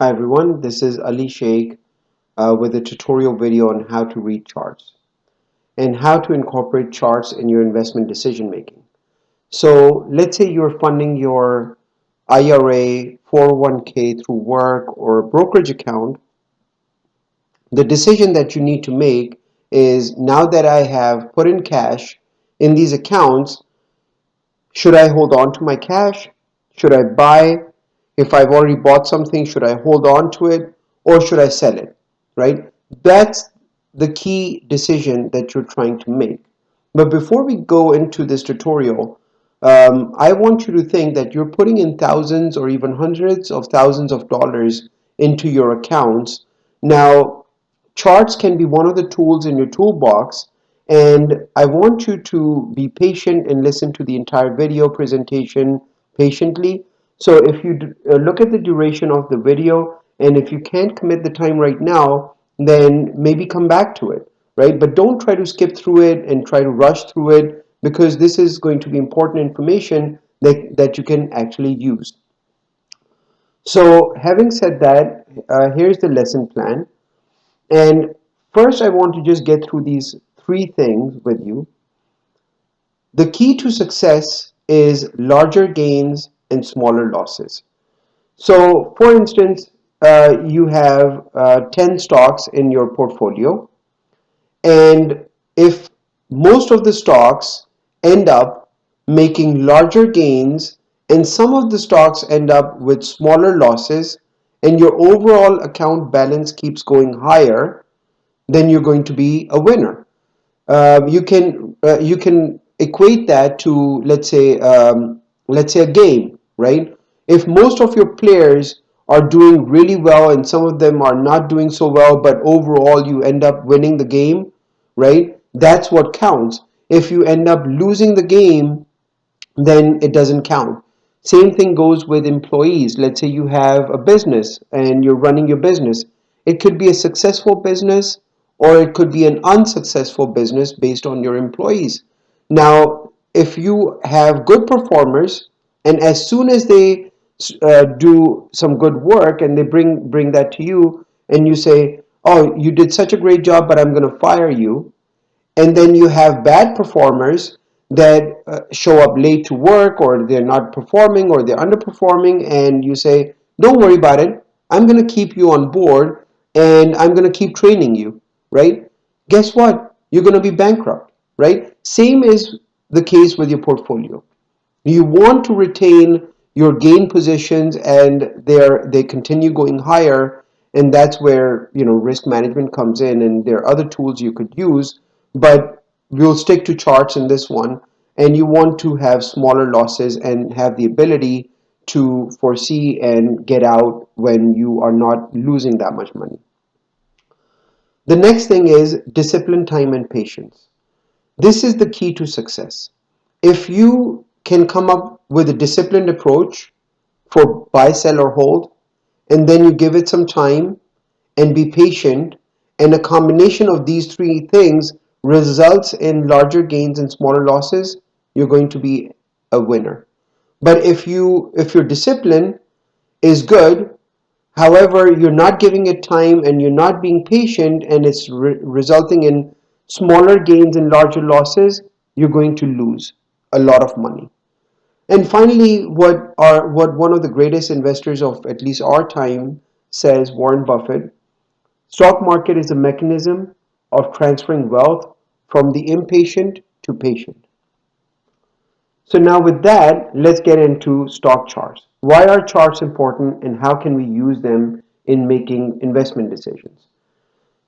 Hi everyone, this is Ali Sheikh with a tutorial video on how to read charts and how to incorporate charts in your investment decision making. So let's say you're funding your IRA, 401k through work or a brokerage account. The decision that you need to make is, now that I have put in cash in these accounts, should I hold on to my cash? Should I buy? If I've already bought something, should I hold on to it or should I sell it? Right? That's the key decision that you're trying to make. But before we go into this tutorial, I want you to think that you're putting in thousands or even hundreds of thousands of dollars into your accounts. Now, charts can be one of the tools in your toolbox, and I want you to be patient and listen to the entire video presentation patiently. So if you look at the duration of the video, and if you can't commit the time right now, then maybe come back to it, right? But don't try to skip through it and try to rush through it, because this is going to be important information that you can actually use. So having said that, here's the lesson plan. And first, I want to just get through these three things with you. The key to success is larger gains and smaller losses. So, for instance, you have 10 stocks in your portfolio, and if most of the stocks end up making larger gains and some of the stocks end up with smaller losses, and your overall account balance keeps going higher, then you're going to be a winner. You can equate that to, let's say a game, right? If most of your players are doing really well and some of them are not doing so well, but overall you end up winning the game, right? That's what counts. If you end up losing the game, then it doesn't count. Same thing goes with employees. Let's say you have a business and you're running your business. It could be a successful business or it could be an unsuccessful business based on your employees. Now, if you have good performers and as soon as they do some good work and they bring that to you and you say, "Oh, you did such a great job, but I'm going to fire you," and then you have bad performers that show up late to work or they're not performing or they're underperforming, and you say, "Don't worry about it, I'm going to keep you on board and I'm going to keep training you," right? Guess what? You're going to be bankrupt, right? Same is the case with your portfolio. You want to retain your gain positions and they continue going higher, and that's where risk management comes in, and there are other tools you could use, but we'll stick to charts in this one. And you want to have smaller losses and have the ability to foresee and get out when you are not losing that much money. The next thing is discipline, time, and patience. This is the key to success. If you can come up with a disciplined approach for buy, sell, or hold, and then you give it some time and be patient, and a combination of these three things results in larger gains and smaller losses, you're going to be a winner. But if your discipline is good, however, you're not giving it time and you're not being patient, and it's resulting in smaller gains and larger losses, you're going to lose a lot of money. And finally, what one of the greatest investors of at least our time says, Warren Buffett, stock market is a mechanism of transferring wealth from the impatient to patient. So now with that, let's get into stock charts. Why are charts important and how can we use them in making investment decisions?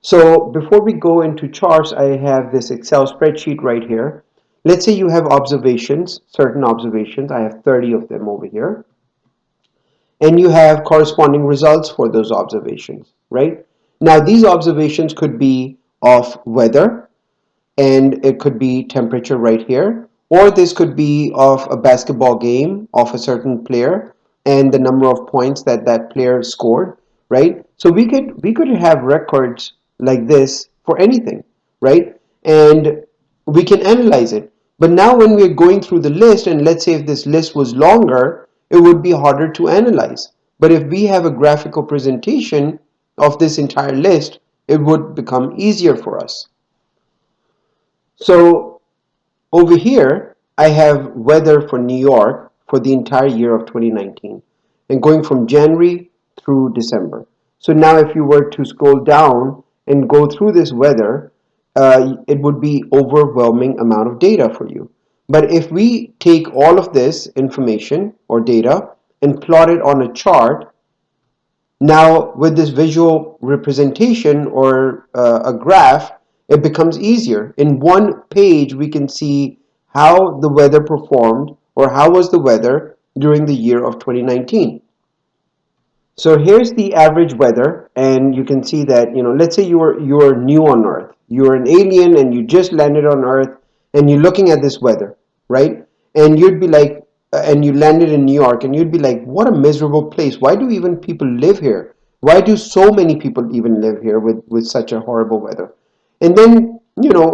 So before we go into charts, I have this Excel spreadsheet right here. Let's say you have observations, certain observations. I have 30 of them over here. And you have corresponding results for those observations, right? Now, these observations could be of weather, and it could be temperature right here, or this could be of a basketball game of a certain player and the number of points that that player scored, right? So we could have records like this for anything, right? And we can analyze it. But now when we're going through the list, and let's say if this list was longer, it would be harder to analyze. But if we have a graphical presentation of this entire list, it would become easier for us. So over here, I have weather for New York for the entire year of 2019 and going from January through December. So now if you were to scroll down and go through this weather, it would be overwhelming amount of data for you. But if we take all of this information or data and plot it on a chart, now, with this visual representation or a graph, it becomes easier. In one page, we can see how the weather performed or how was the weather during the year of 2019. So here's the average weather, and you can see that, let's say you're new on Earth. You're an alien and you just landed on Earth and you're looking at this weather, right? And you'd be like, and you landed in New York and you'd be like, what a miserable place. Why do even people live here? Why do so many people even live here with such a horrible weather? And then,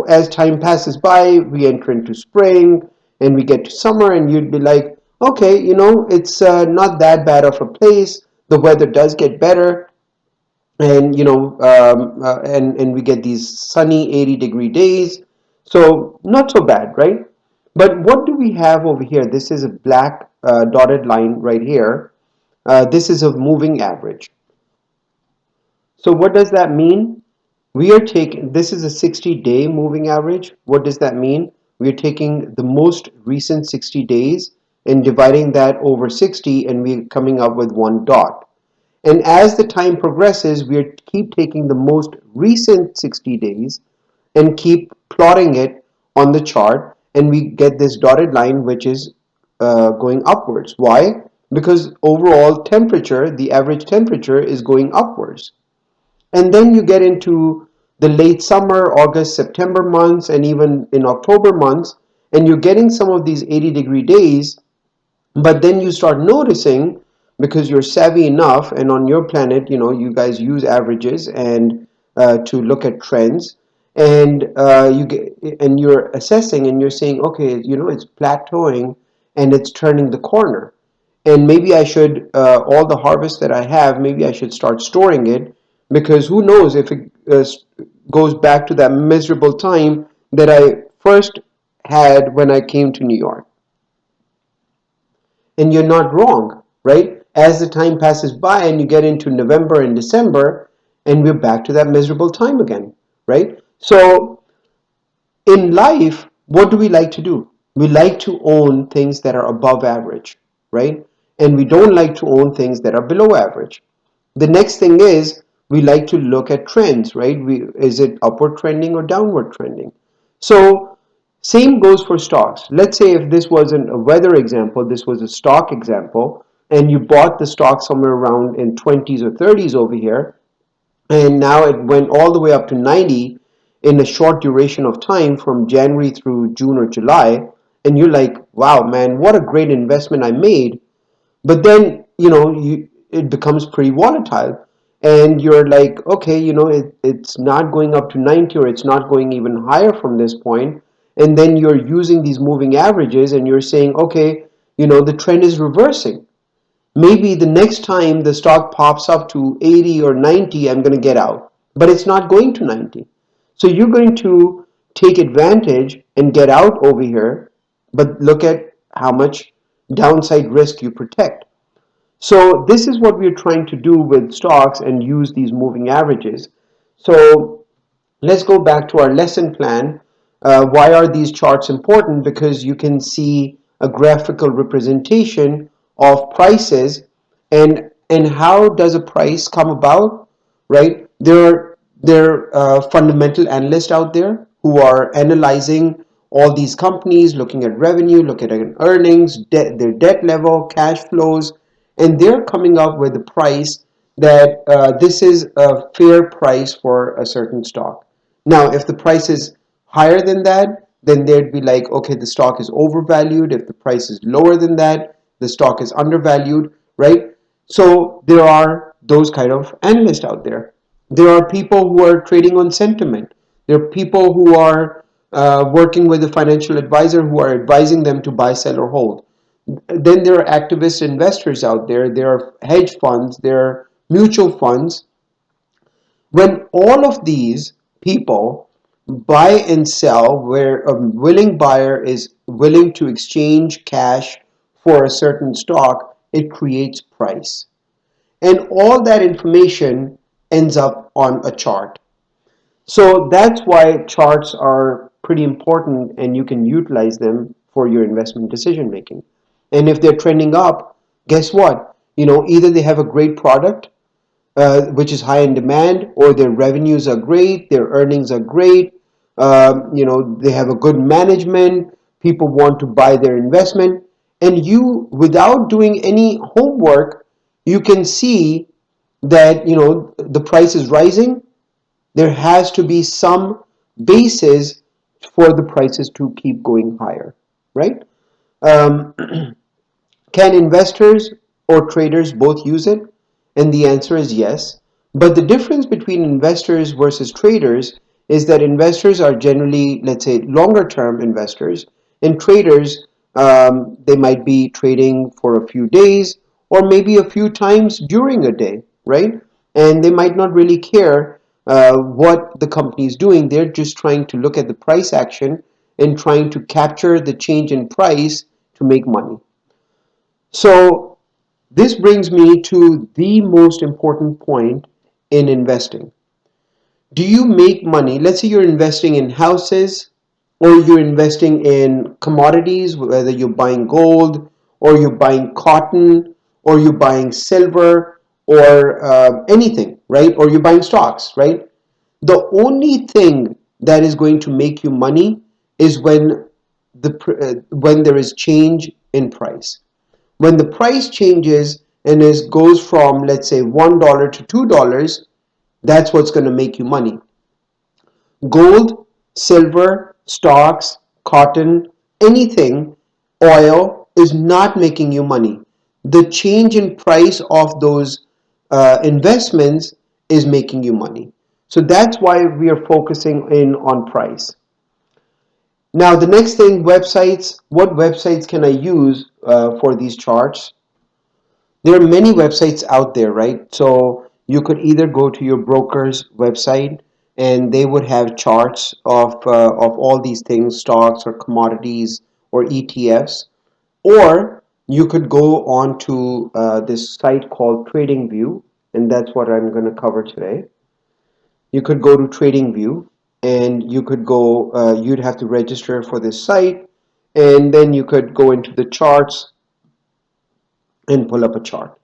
as time passes by, we enter into spring and we get to summer, and you'd be like, okay, it's not that bad of a place. The weather does get better, and and we get these sunny 80-degree days. So not so bad, right? But what do we have over here? This is a black dotted line right here. This is a moving average. So what does that mean? We are taking, this is a 60-day moving average. What does that mean? We are taking the most recent 60 days and dividing that over 60, and we're coming up with one dot. And as the time progresses, we keep taking the most recent 60 days and keep plotting it on the chart, and we get this dotted line which is going upwards. Why? Because overall temperature, the average temperature, is going upwards. And then you get into the late summer, August, September months, and even in October months, and you're getting some of these 80-degree days. But then you start noticing, because you're savvy enough, and on your planet, you guys use averages and to look at trends, and you're assessing, and you're saying, okay, it's plateauing and it's turning the corner, and maybe I should all the harvest that I have, maybe I should start storing it, because who knows if it goes back to that miserable time that I first had when I came to New York. And you're not wrong, right? As the time passes by and you get into November and December, and we're back to that miserable time again, right? So in life, what do we like to do? We like to own things that are above average, right? And we don't like to own things that are below average. The next thing is we like to look at trends, right? Is it upward trending or downward trending? So same goes for stocks. Let's say if this wasn't a weather example, this was a stock example, and you bought the stock somewhere around in 20s or 30s over here, and now it went all the way up to 90 in a short duration of time from January through June or July, and you're like, wow, man, what a great investment I made. But then, it becomes pretty volatile, and you're like, okay, it's not going up to 90, or it's not going even higher from this point. And then you're using these moving averages and you're saying, okay, the trend is reversing. Maybe the next time the stock pops up to 80 or 90, I'm going to get out, but it's not going to 90. So you're going to take advantage and get out over here, but look at how much downside risk you protect. So this is what we're trying to do with stocks and use these moving averages. So let's go back to our lesson plan. Why are these charts important? Because you can see a graphical representation of prices, and how does a price come about, right? There are fundamental analysts out there who are analyzing all these companies, looking at revenue, looking at earnings, their debt level, cash flows, and they're coming up with a price that this is a fair price for a certain stock. Now, if the price is higher than that, then they'd be like, okay, the stock is overvalued. If the price is lower than that, the stock is undervalued, right? So there are those kind of analysts out there. There are people who are trading on sentiment. There are people who are working with a financial advisor who are advising them to buy, sell, or hold. Then there are activist investors out there. There are hedge funds. There are mutual funds. When all of these people buy and sell, where a willing buyer is willing to exchange cash for a certain stock, it creates price. And all that information ends up on a chart. So that's why charts are pretty important and you can utilize them for your investment decision making. And if they're trending up, guess what? Either they have a great product, which is high in demand, or their revenues are great, their earnings are great, they have a good management, people want to buy their investment, and you, without doing any homework, you can see that the price is rising. There has to be some basis for the prices to keep going higher, right? Um, can investors or traders both use it? And the answer is yes. But the difference between investors versus traders is that investors are generally, let's say, longer term investors, and traders, they might be trading for a few days or maybe a few times during a day, right? And they might not really care what the company is doing. They're just trying to look at the price action and trying to capture the change in price to make money. So this brings me to the most important point in investing. Do you make money? Let's say you're investing in houses or you're investing in commodities, whether you're buying gold or you're buying cotton or you're buying silver or anything, right? Or you're buying stocks, right? The only thing that is going to make you money is when there is change in price. When the price changes and goes from, let's say, $1 to $2, that's what's going to make you money. Gold, silver, stocks, cotton, anything, oil is not making you money. The change in price of those investments is making you money. So that's why we are focusing in on price. Now, the next thing, websites. What websites can I use for these charts? There are many websites out there, right? So you could either go to your broker's website and they would have charts of all these things, stocks or commodities or ETFs, or you could go on to this site called TradingView, and that's what I'm going to cover today. You could go to TradingView and you could go, you'd have to register for this site, and then you could go into the charts and pull up a chart.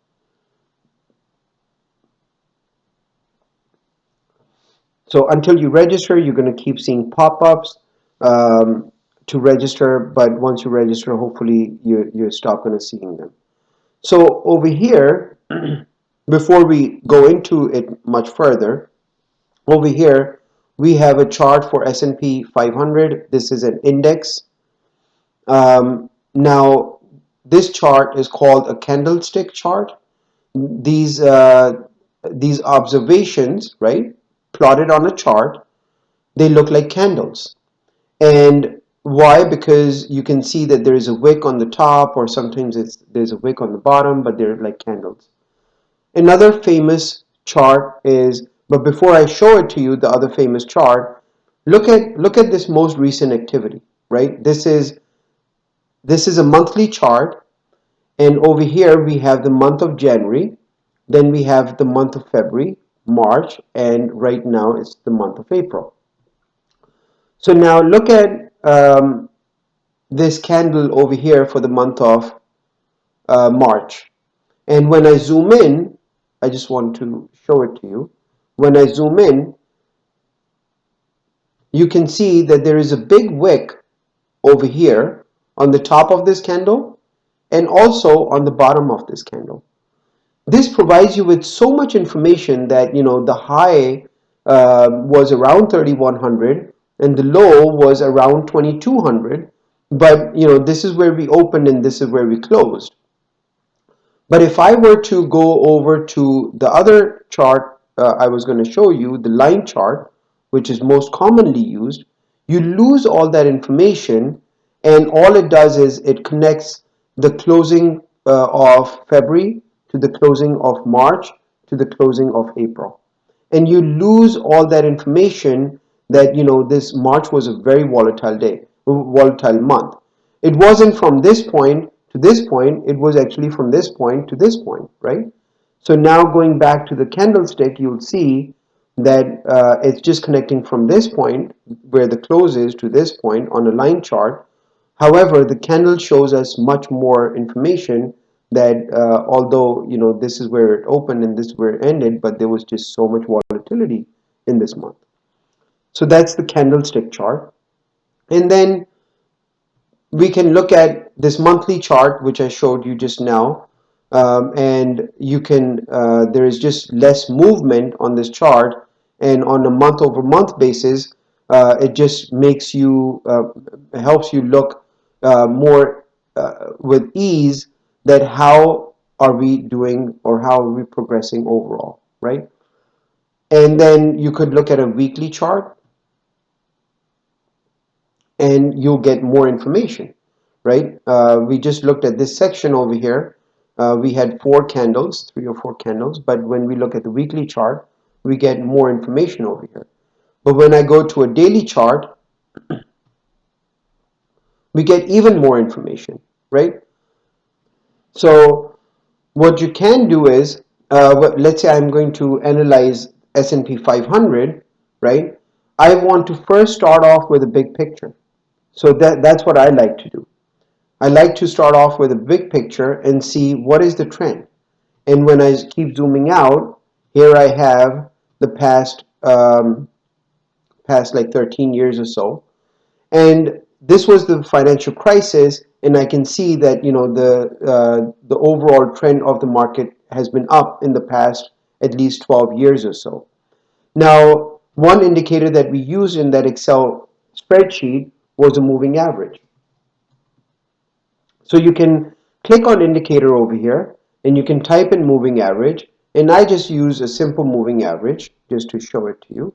So until you register, you're going to keep seeing pop-ups to register, but once you register, hopefully you stop going to seeing them. So over here, before we go into it much further, over here we have a chart for S&P 500. This is an index. Now this chart is called a candlestick chart. These these observations, right, plotted on a chart, they look like candles. And why? Because you can see that there is a wick on the top, or sometimes there's a wick on the bottom, but they're like candles. Another famous chart is, but before I show it to you, the other famous chart, look at this most recent activity, right? This is a monthly chart, and over here we have the month of January, then we have the month of February, March, and right now it's the month of April. So now look at this candle over here for the month of March. And when I zoom in, I just want to show it to you. When I zoom in, you can see that there is a big wick over here on the top of this candle and also on the bottom of this candle. This provides you with so much information that the high was around 3100 and the low was around 2200, but this is where we opened and this is where we closed. But if I were to go over to the other chart I was going to show you, the line chart, which is most commonly used, you lose all that information, and all it does is it connects the closing of February to the closing of March to the closing of April. And you lose all that information that, this March was a very volatile month. It wasn't from this point to this point, it was actually from this point to this point, right? So now going back to the candlestick, you'll see that it's just connecting from this point where the close is to this point on a line chart. However, the candle shows us much more information that although this is where it opened and this is where it ended, but there was just so much volatility in this month. So that's the candlestick chart. And then we can look at this monthly chart which I showed you just now, and you can there is just less movement on this chart, and on a month over month basis it just makes you helps you look more with ease that how are we doing or how are we progressing overall, right? And then you could look at a weekly chart and you'll get more information, right? We just looked at this section over here. We had 3 or 4 candles, but when we look at the weekly chart, we get more information over here. But when I go to a daily chart, we get even more information, right? So what you can do is, let's say I'm going to analyze S&P 500, right? I want to first start off with a big picture. So that's what I like to do. I like to start off with a big picture and see what is the trend. And when I keep zooming out, here I have the past like 13 years or so. And this was the financial crisis, and I can see that the overall trend of the market has been up in the past at least 12 years or so. Now, one indicator that we used in that Excel spreadsheet was a moving average. So you can click on indicator over here and you can type in moving average, and I just use a simple moving average just to show it to you,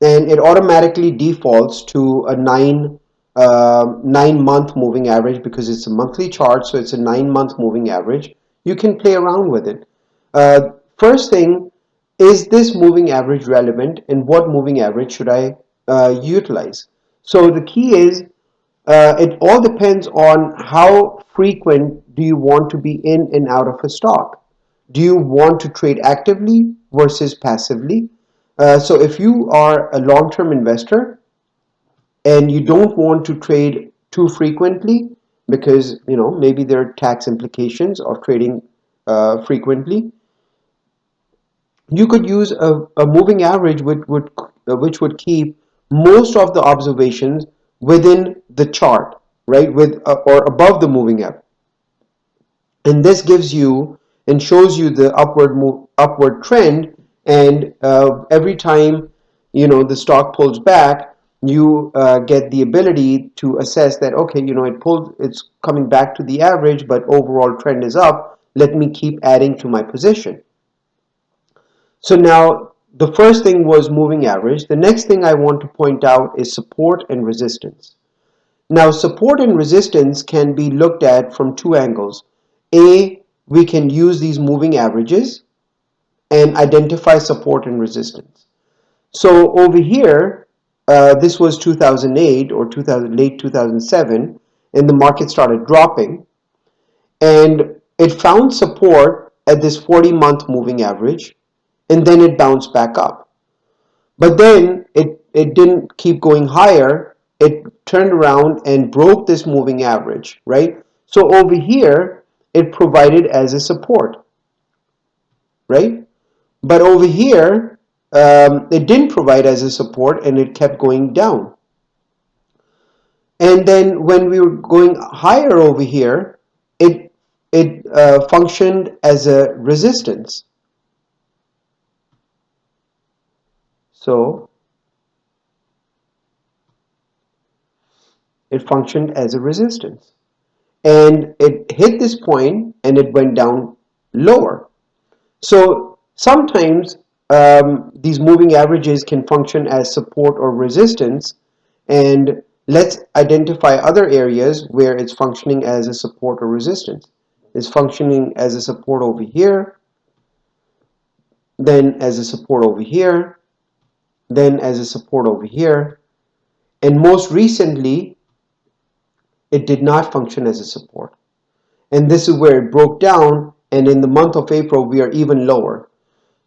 and it automatically defaults to a 9 month moving average because it's a monthly chart, so it's a 9 month moving average. You can play around with it. First thing, is this moving average relevant and what moving average should I utilize? So the key is it all depends on how frequent do you want to be in and out of a stock. Do you want to trade actively versus passively? So if you are a long-term investor and you don't want to trade too frequently because maybe there are tax implications of trading frequently, you could use a moving average which would keep most of the observations within the chart, right, with or above the moving average. And this gives you and shows you the upward trend, and every time the stock pulls back, you get the ability to assess that, okay, it's coming back to the average, but overall trend is up. Let me keep adding to my position. So now the first thing was moving average. The next thing I want to point out is support and resistance. Now, support and resistance can be looked at from two angles. A, we can use these moving averages and identify support and resistance. So over here, this was 2008 or late 2007, and the market started dropping, and it found support at this 40-month moving average, and then it bounced back up. But then it didn't keep going higher. It turned around and broke this moving average, right? So over here, it provided as a support, right? But over here, it didn't provide as a support and it kept going down. And then when we were going higher over here, it functioned as a resistance. So it functioned as a resistance. And it hit this point and it went down lower. So sometimes these moving averages can function as support or resistance, and Let's identify other areas where it's functioning as a support or resistance. It's functioning as a support over here, then as a support over here, then as a support over here, and most recently it did not function as a support. And this is where it broke down, and in the month of April we are even lower.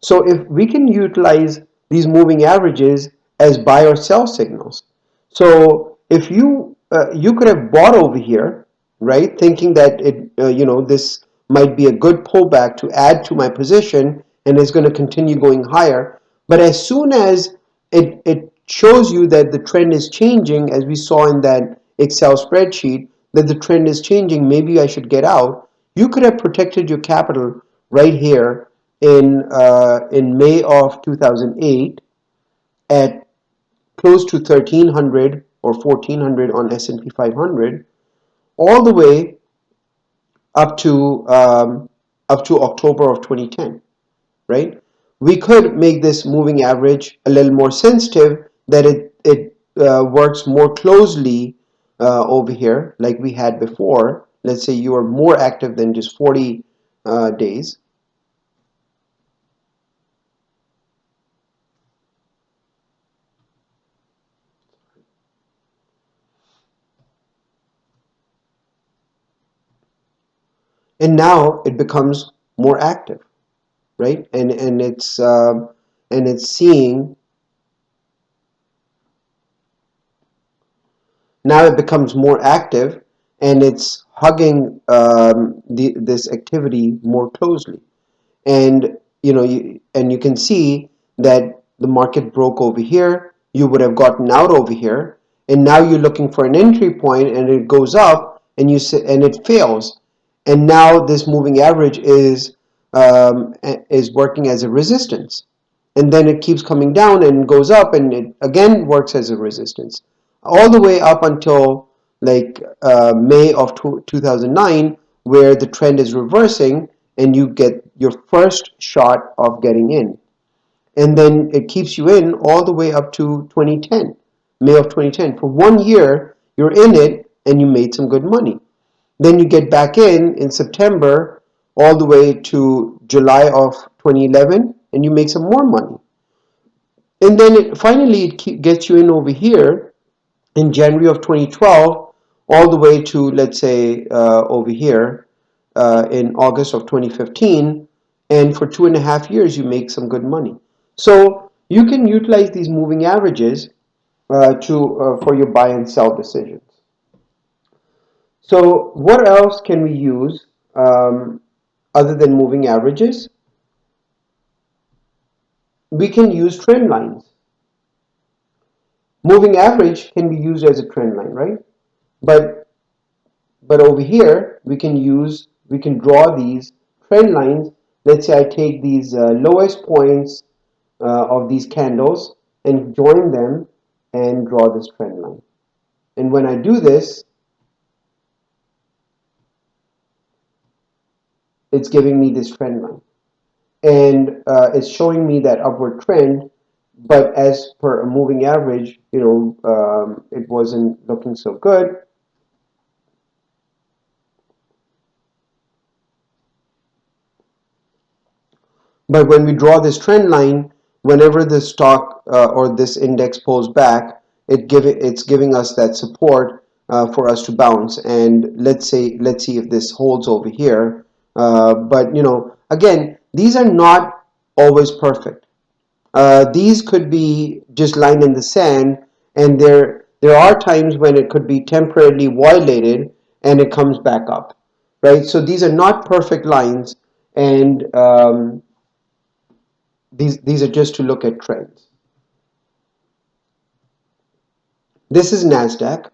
So if we can utilize these moving averages as buy or sell signals. So if you could have bought over here, right, thinking that this might be a good pullback to add to my position and it's going to continue going higher. But as soon as it shows you that the trend is changing, as we saw in that Excel spreadsheet, that the trend is changing, maybe I should get out. You could have protected your capital right here in May of 2008 at close to 1300 or 1400 on S&P 500, all the way up to October of 2010, right? We could make this moving average a little more sensitive, that it works more closely over here like we had before. Let's say you are more active than just 40 days. And now it becomes more active, right? And it's seeing, now it becomes more active, and it's hugging this activity more closely. And you can see that the market broke over here. You would have gotten out over here, and now you're looking for an entry point, and it goes up, and and it fails, and now this moving average is working as a resistance, and then it keeps coming down and goes up, and it again works as a resistance, all the way up until like May of 2009, where the trend is reversing and you get your first shot of getting in. And then it keeps you in all the way up to 2010, May of 2010. For 1 year, you're in it and you made some good money. Then you get back in September all the way to July of 2011, and you make some more money. And then finally it gets you in over here in January of 2012, all the way to, let's say, over here in August of 2015, and for 2.5 years you make some good money. So you can utilize these moving averages for your buy and sell decisions. So what else can we use other than moving averages? We can use trend lines. Moving average can be used as a trend line, right? But over here we can draw these trend lines. Let's say I take these lowest points of these candles and join them and draw this trend line. And when I do this, it's giving me this trend line, and it's showing me that upward trend. But as per a moving average, it wasn't looking so good. But when we draw this trend line, whenever the stock or this index pulls back, it's giving us that support for us to bounce. And let's see if this holds over here. But again, these are not always perfect. These could be just line in the sand, and there are times when it could be temporarily violated and it comes back up, right? So these are not perfect lines, and these are just to look at trends. This is NASDAQ,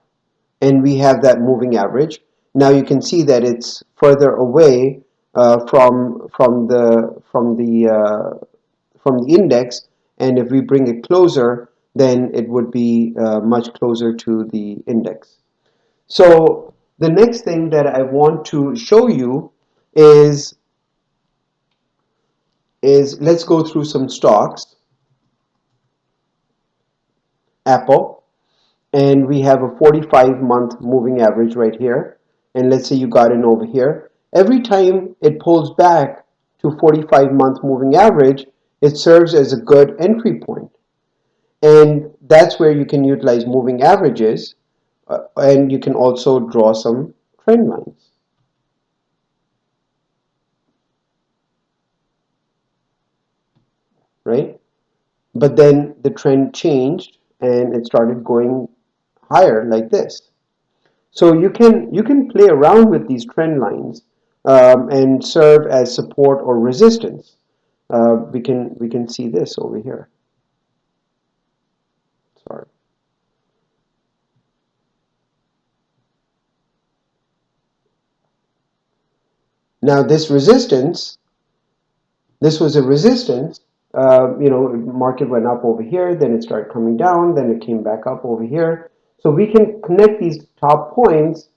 and we have that moving average. Now you can see that it's further away from the index, and if we bring it closer, then it would be much closer to the index. So the next thing that I want to show you is let's go through some stocks. Apple. and we have a 45-month moving average right here, and let's say you got in over here, every time it pulls back to 45-month moving average, it serves as a good entry point. And that's where you can utilize moving averages, and you can also draw some trend lines, right? But then the trend changed and it started going higher like this. So you can play around with these trend lines, and serve as support or resistance. We can see this over here. Sorry. Now this was a resistance. Market went up over here, then it started coming down, then it came back up over here. So we can connect these top points.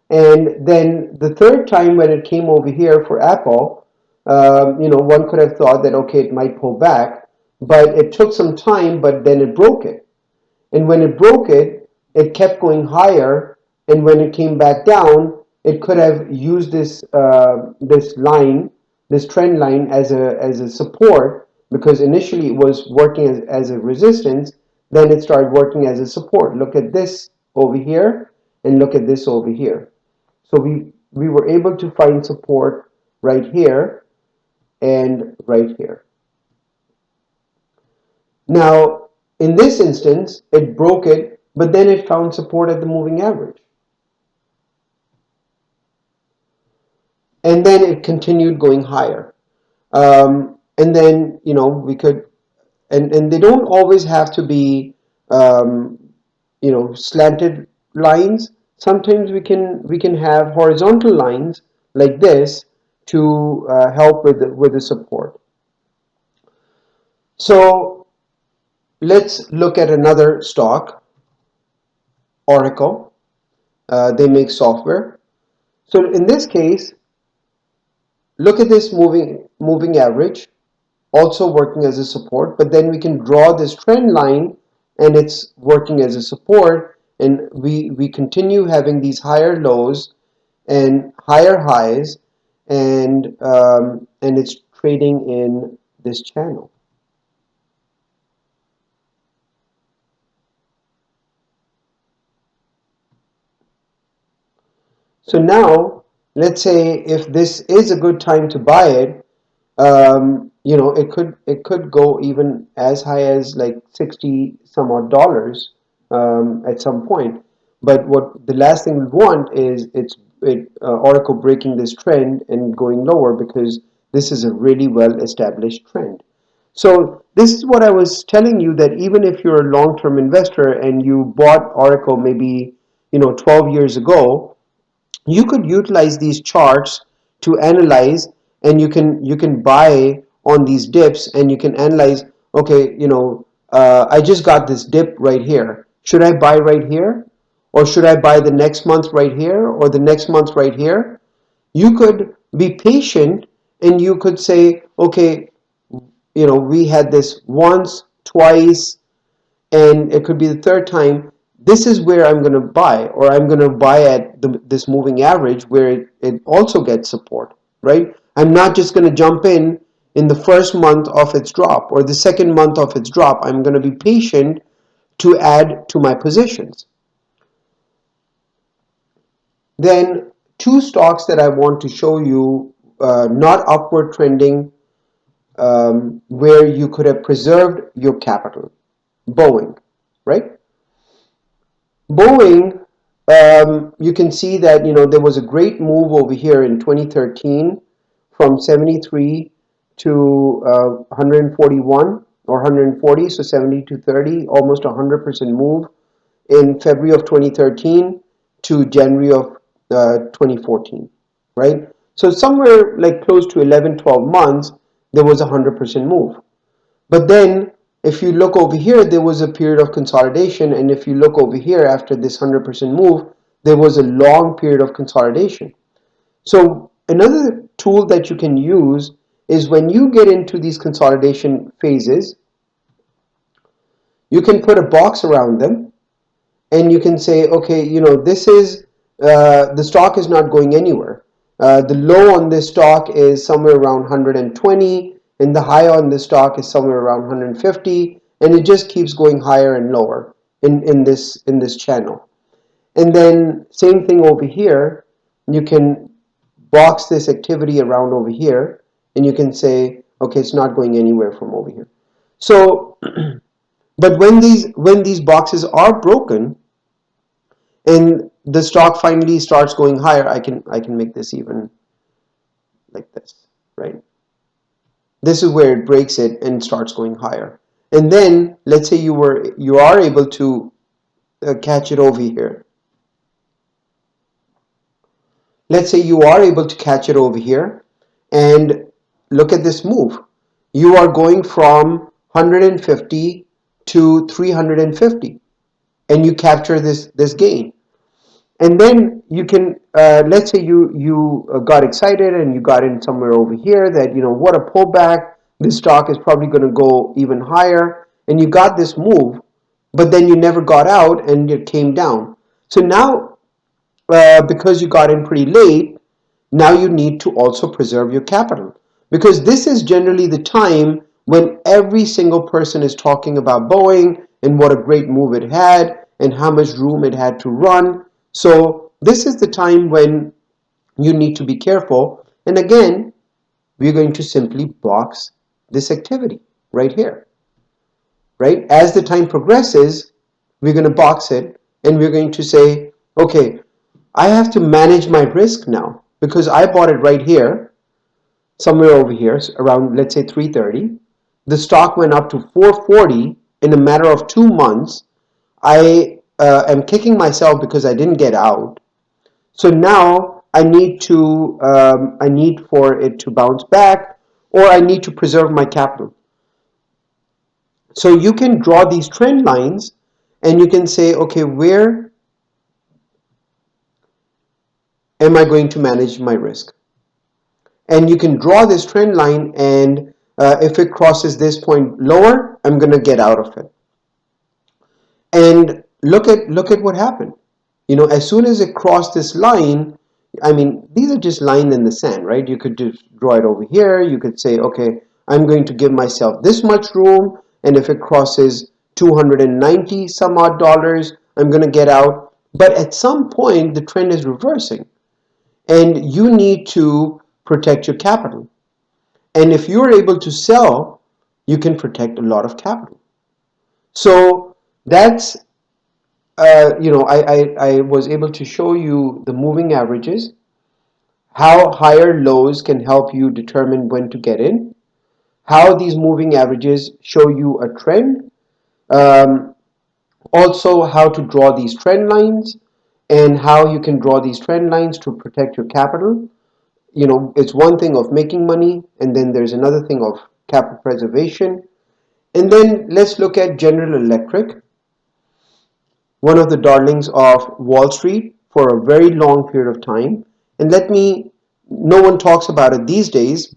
And then the third time when it came over here for Apple, one could have thought that, okay, it might pull back, but it took some time, but then it broke it. And when it broke it, it kept going higher. And when it came back down, it could have used this line, this trend line, as a support, because initially it was working as a resistance. Then it started working as a support. Look at this over here, and look at this over here. So we were able to find support right here and right here. Now, in this instance, it broke it, but then it found support at the moving average. And then it continued going higher. And then, we could, and they don't always have to be, slanted lines. Sometimes we can have horizontal lines like this to help with the support. So let's look at another stock, Oracle. They make software. So in this case, look at this moving average, also working as a support, but then we can draw this trend line and it's working as a support, and we continue having these higher lows and higher highs, and it's trading in this channel. So now, let's say if this is a good time to buy it, it could go even as high as like 60 some odd dollars, at some point. But what the last thing we want is Oracle breaking this trend and going lower, because this is a really well established trend. So this is what I was telling you, that even if you're a long-term investor and you bought Oracle maybe 12 years ago, you could utilize these charts to analyze, and you can buy on these dips, and you can analyze, okay, I just got this dip right here, should I buy right here, or should I buy the next month right here, or the next month right here? You could be patient, and you could say, okay, we had this once, twice, and it could be the third time. This is where I'm going to buy, or I'm going to buy at this moving average where it also gets support, right? I'm not just going to jump in the first month of its drop or the second month of its drop. I'm going to be patient to add to my positions. Then two stocks that I want to show you, not upward trending, where you could have preserved your capital. Boeing, right? Boeing, you can see that there was a great move over here in 2013 from 73 to 141 or 140, so 70 to 30, almost 100% move in February of 2013 to January of 2014, right? So somewhere like close to 11, 12 months, there was a 100% move. But then if you look over here, there was a period of consolidation. And if you look over here after this 100% move, there was a long period of consolidation. So another tool that you can use is when you get into these consolidation phases, you can put a box around them, and you can say, okay, this is the stock is not going anywhere. The low on this stock is somewhere around 120, and the high on this stock is somewhere around 150, and it just keeps going higher and lower in this channel. And then same thing over here, you can box this activity around over here, and you can say, okay, it's not going anywhere from over here. So, but when these boxes are broken and the stock finally starts going higher, I can make this even like this, right? This is where it breaks it and starts going higher. And then let's say you are able to catch it over here. Let's say you are able to catch it over here, and look at this move. You are going from 150 to 350, and you capture this gain. And then you can let's say you got excited and you got in somewhere over here that, what a pullback, this stock is probably going to go even higher, and you got this move, but then you never got out and it came down. So now, because you got in pretty late, now you need to also preserve your capital, because this is generally the time when every single person is talking about Boeing and what a great move it had and how much room it had to run. So this is the time when you need to be careful. And again, we're going to simply box this activity right here, right? As the time progresses, we're going to box it, and we're going to say, okay, I have to manage my risk now because I bought it right here, somewhere over here, around, let's say, 330. The stock went up to 440 in a matter of 2 months. I am kicking myself because I didn't get out. So now I need for it to bounce back, or I need to preserve my capital. So you can draw these trend lines, and you can say, okay, where am I going to manage my risk? And you can draw this trend line, and if it crosses this point lower, I'm going to get out of it. And look at what happened. As soon as it crossed this line, I mean, these are just lines in the sand, right? You could just draw it over here. You could say, okay, I'm going to give myself this much room, and if it crosses 290 some odd dollars, I'm going to get out. But at some point, the trend is reversing, and you need to protect your capital. And if you're able to sell, you can protect a lot of capital. So that's, I was able to show you the moving averages, how higher lows can help you determine when to get in, how these moving averages show you a trend, um, also how to draw these trend lines, and how you can draw these trend lines to protect your capital. It's one thing of making money, and then there's another thing of capital preservation. And then let's look at General Electric, one of the darlings of Wall Street for a very long period of time. And no one talks about it these days,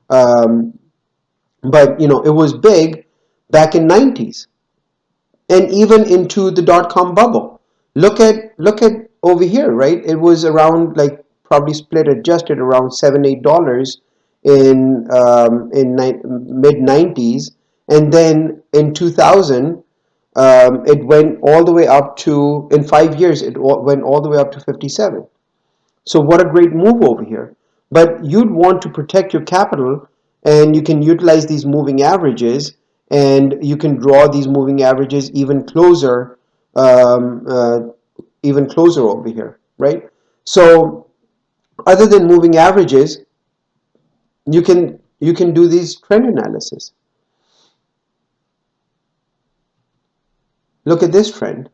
um, it was big back in 90s and even into the dot-com bubble. Look at over here, right? It was around, like, probably split adjusted around $7-8 in mid 90s, and then in 2000, it went all the way up to, in 5 years, it went all the way up to 57. So what a great move over here. But you'd want to protect your capital, and you can utilize these moving averages, and you can draw these moving averages um, uh, even closer over here, right? So other than moving averages, you can do these trend analysis. Look at this trend.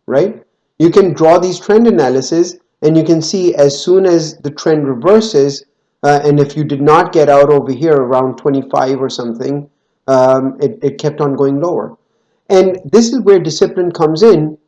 Right? You can draw these trend analysis, and you can see as soon as the trend reverses, and if you did not get out over here around 25 or something, it kept on going lower. And this is where discipline comes in.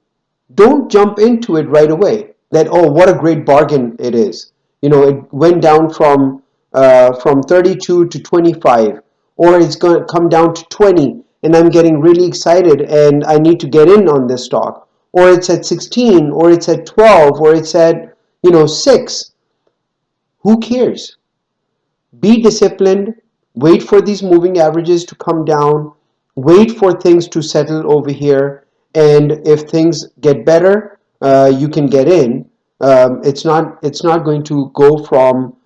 Don't jump into it right away. That, oh, what a great bargain it is. It went down from 32 to 25. or it's going to come down to 20 and I'm getting really excited and I need to get in on this stock, or it's at 16, or it's at 12, or it's at 6. Who cares? Be disciplined, wait for these moving averages to come down, wait for things to settle over here, and if things get better, you can get in. It's not going to go from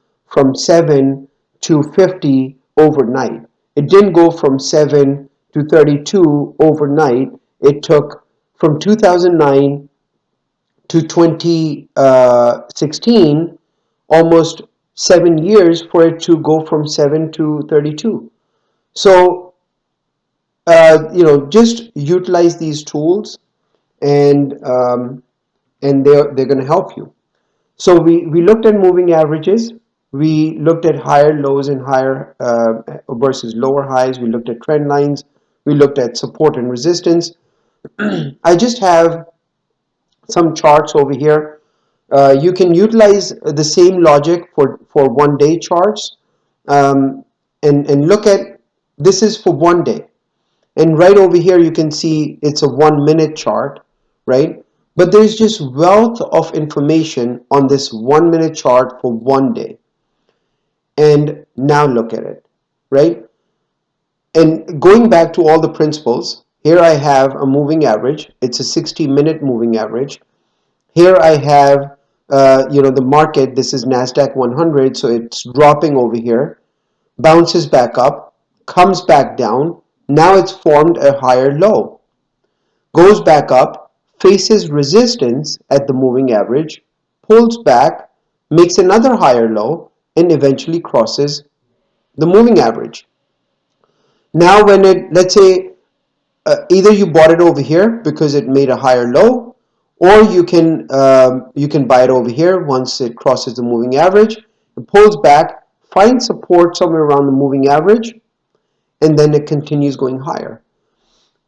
7 to 50 overnight. It didn't go from 7 to 32 overnight. It took from 2009 to 2016, almost 7 years for it to go from 7 to 32. So, just utilize these tools, and they're going to help you. So we looked at moving averages. We looked at higher lows and higher versus lower highs. We looked at trend lines. We looked at support and resistance. I just have some charts over here. You can utilize the same logic for 1 day charts, and look at, this is for 1 day. And right over here you can see it's a 1 minute chart, right? But there's just wealth of information on this 1 minute chart for 1 day. And now look at it, right? And going back to all the principles, here I have a moving average. It's a 60-minute moving average. Here I have, the market. This is NASDAQ 100, so it's dropping over here, bounces back up, comes back down. Now it's formed a higher low, goes back up, faces resistance at the moving average, pulls back, makes another higher low, and eventually crosses the moving average. Now when let's say, either you bought it over here because it made a higher low, or you can buy it over here once it crosses the moving average. It pulls back, finds support somewhere around the moving average, and then it continues going higher.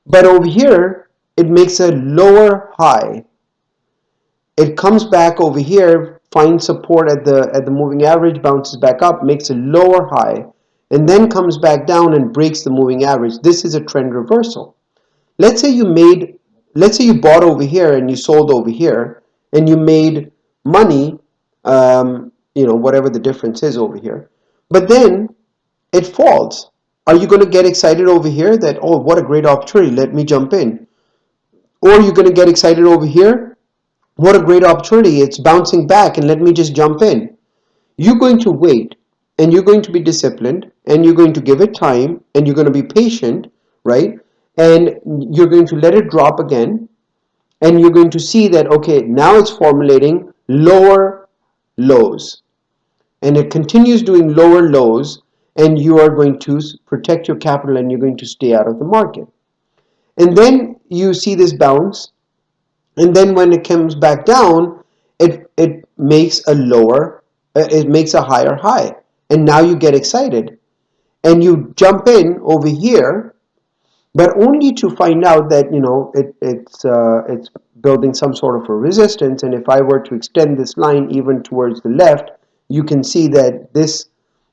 But over here, it makes a lower high. It comes back over here, finds support at the moving average, bounces back up, makes a lower high, and then comes back down and breaks the moving average. This is a trend reversal. Let's say you bought over here and you sold over here, and you made money, whatever the difference is over here. But then it falls. Are you going to get excited over here that, oh, what a great opportunity, let me jump in? Or are you going to get excited over here, what a great opportunity, it's bouncing back and let me just jump in? You're going to wait, and you're going to be disciplined, and you're going to give it time, and you're going to be patient, right? And you're going to let it drop again, and you're going to see that, okay, now it's formulating lower lows, and it continues doing lower lows, and you are going to protect your capital, and you're going to stay out of the market. And then you see this bounce, and then when it comes back down, it makes a higher high, and now you get excited and you jump in over here, but only to find out that it's building some sort of a resistance. And if I were to extend this line even towards the left, you can see that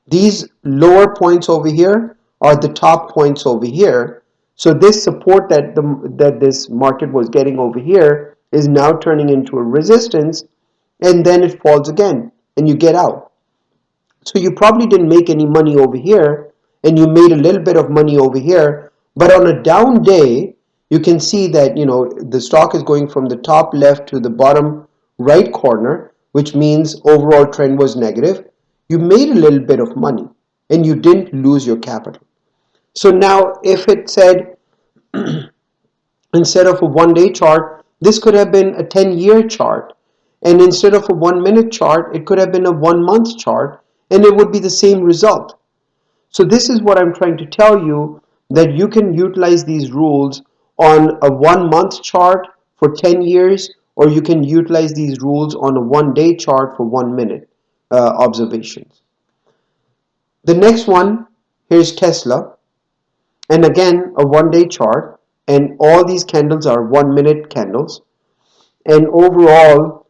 these lower points over here are the top points over here. So this support that this market was getting over here is now turning into a resistance, and then it falls again and you get out. So you probably didn't make any money over here, and you made a little bit of money over here, but on a down day, you can see that the stock is going from the top left to the bottom right corner, which means overall trend was negative. You made a little bit of money and you didn't lose your capital. So now if it said, instead of a 1 day chart, this could have been a 10-year chart. And instead of a 1 minute chart, it could have been a 1 month chart, and it would be the same result. So this is what I'm trying to tell you, that you can utilize these rules on a 1 month chart for 10 years, or you can utilize these rules on a 1 day chart for 1 minute observations. The next one, here's Tesla. And again, a 1 day chart, and all these candles are 1 minute candles, and overall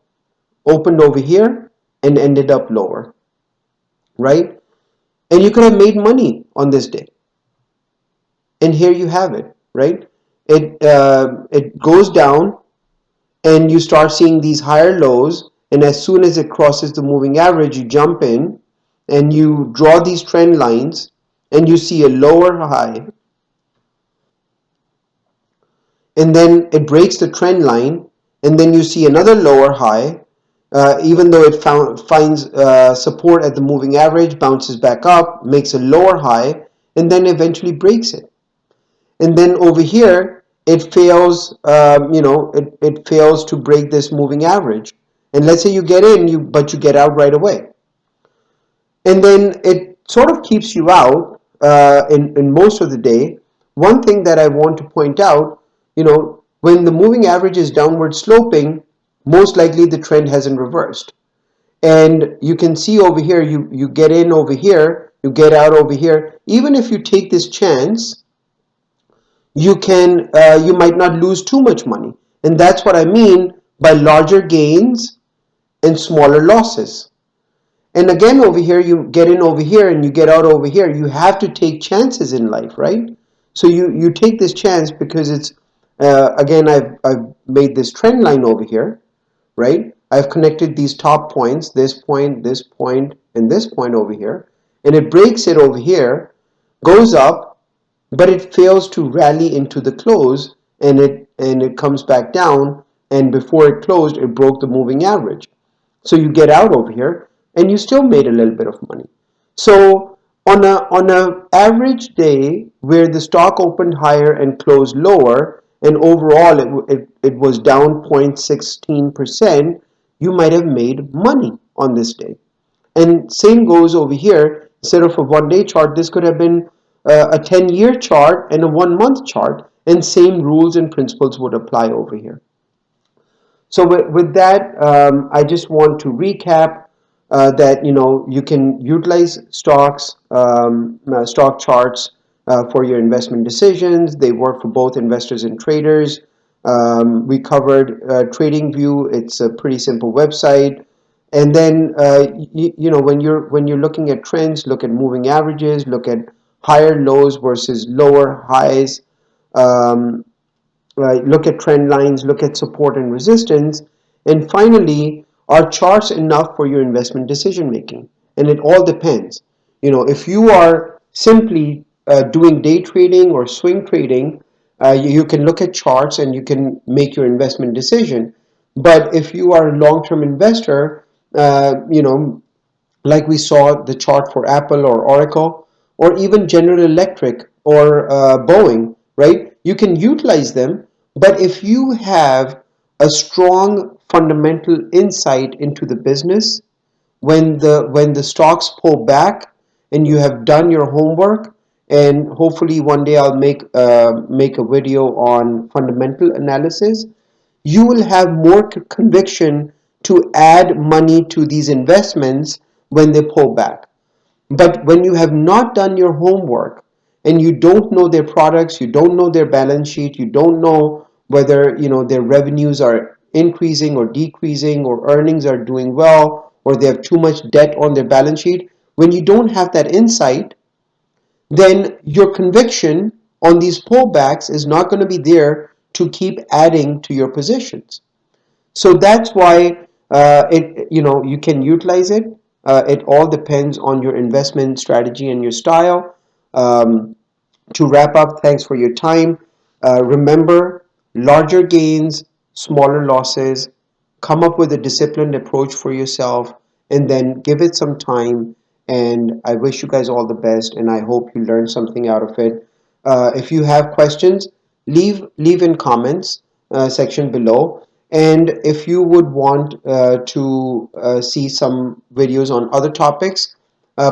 opened over here and ended up lower, right? And you could have made money on this day. And here you have it, right? It goes down, and you start seeing these higher lows, and as soon as it crosses the moving average, you jump in and you draw these trend lines, and you see a lower high, and then it breaks the trend line, and then you see another lower high, even though it finds support at the moving average, bounces back up, makes a lower high, and then eventually breaks it. And then over here, it fails, it fails to break this moving average. And let's say you get in, but you get out right away. And then it sort of keeps you out in most of the day. One thing that I want to point out, when the moving average is downward sloping, most likely the trend hasn't reversed. And you can see over here, you get in over here, you get out over here. Even if you take this chance, you might not lose too much money. And that's what I mean by larger gains and smaller losses. And again, over here, you get in over here and you get out over here. You have to take chances in life, right? So you take this chance because it's, again, I've made this trend line over here, right? I've connected these top points, this point, and this point over here. And it breaks it over here, goes up, but it fails to rally into the close, and it comes back down, and before it closed, it broke the moving average. So you get out over here, and you still made a little bit of money. So on a average day where the stock opened higher and closed lower, and overall it was down 0.16%, you might have made money on this day. And same goes over here. Instead of a 1 day chart, this could have been a 10-year chart and a 1 month chart, and same rules and principles would apply over here. So with that, I just want to recap that you can utilize stock charts for your investment decisions. They work for both investors and traders. We covered TradingView. It's a pretty simple website. And then when you're looking at trends, look at moving averages, look at higher lows versus lower highs. Um, right? Look at trend lines, look at support and resistance, and finally, are charts enough for your investment decision making? And it all depends. If you are simply doing day trading or swing trading, you can look at charts and you can make your investment decision. But if you are a long-term investor, like we saw the chart for Apple or Oracle, or even General Electric or Boeing, right? You can utilize them, but if you have a strong fundamental insight into the business, when the stocks pull back and you have done your homework, and hopefully one day I'll make a video on fundamental analysis, you will have more conviction to add money to these investments when they pull back. But when you have not done your homework and you don't know their products, you don't know their balance sheet, you don't know whether their revenues are increasing or decreasing, or earnings are doing well, or they have too much debt on their balance sheet, when you don't have that insight, then your conviction on these pullbacks is not going to be there to keep adding to your positions. So that's why you can utilize it. It all depends on your investment strategy and your style. Um, to wrap up, thanks for your time. Remember, larger gains, smaller losses. Come up with a disciplined approach for yourself, and then give it some time. And I wish you guys all the best, and I hope you learned something out of it. If you have questions, leave in comments section below. And if you would want to see some videos on other topics,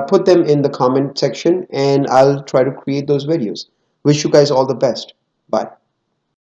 put them in the comment section and I'll try to create those videos. Wish you guys all the best. Bye.